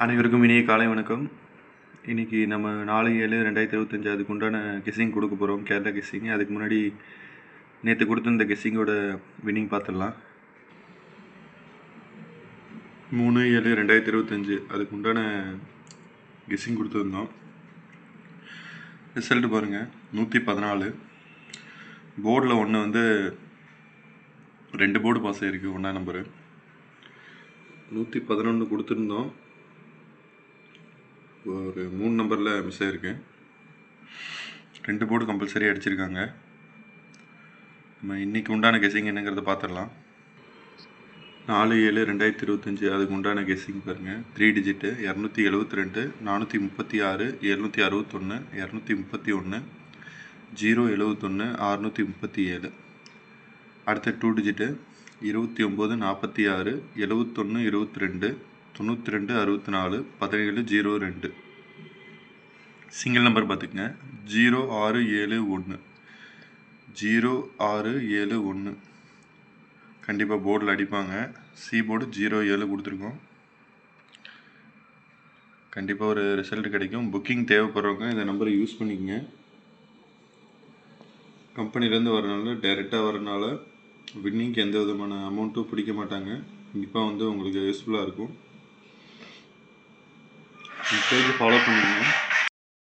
அனைவருக்கும் இனிய காலை வணக்கம். இன்றைக்கி நம்ம 4/7/2025 அதுக்கு உண்டான கெஸ்ஸிங் கொடுக்க போகிறோம். கேரளா கெஸ்ஸிங். அதுக்கு முன்னாடி நேற்று கொடுத்துருந்த கெஸ்ஸிங்கோட வின்னிங் பார்த்துடலாம். 3/7/2025 அதுக்கு உண்டான கெஸ்ஸிங் கொடுத்துருந்தோம். ரிசல்ட்டு பாருங்கள். 114. போர்டில் ஒன்று வந்து 2 போர்டு பாஸ் ஆகிருக்கு. 1ஆம் நம்பரு 111 கொடுத்துருந்தோம். ஒரு 3 நம்பரில் மிஸ் ஆகிருக்கு. 2 போர்டு கம்பல்சரி அடிச்சிருக்காங்க. நம்ம இன்றைக்கி உண்டான கெஸ்ஸிங் என்னங்கிறத பார்த்துடலாம். 4/7/2025 அதுக்கு உண்டான கெஸ்ஸிங் பாருங்கள். 3 டிஜிட்டு 272, 436, 761, 231, 071, 637. அடுத்த 2 டிஜிட்டு 29, 46, 71, 22, 92, 64, 17, 02. சிங்கிள் நம்பர் பார்த்துக்குங்க. 0671, 0671. கண்டிப்பாக போர்டில் அடிப்பாங்க. சி போர்டு 07 கொடுத்துருக்கோம். கண்டிப்பாக ஒரு ரிசல்ட் கிடைக்கும். புக்கிங் தேவைப்படுறவங்க இந்த நம்பரை யூஸ் பண்ணிக்கங்க. கம்பெனிலேருந்து வரனால டைரெக்டாக வரனால வின்னிங்க்கு எந்த விதமான அமௌண்ட்டும் பிடிக்க மாட்டாங்க. கண்டிப்பாக வந்து உங்களுக்கு யூஸ்ஃபுல்லாக இருக்கும். பேஜ் ஃபாலோ பண்ணுங்க.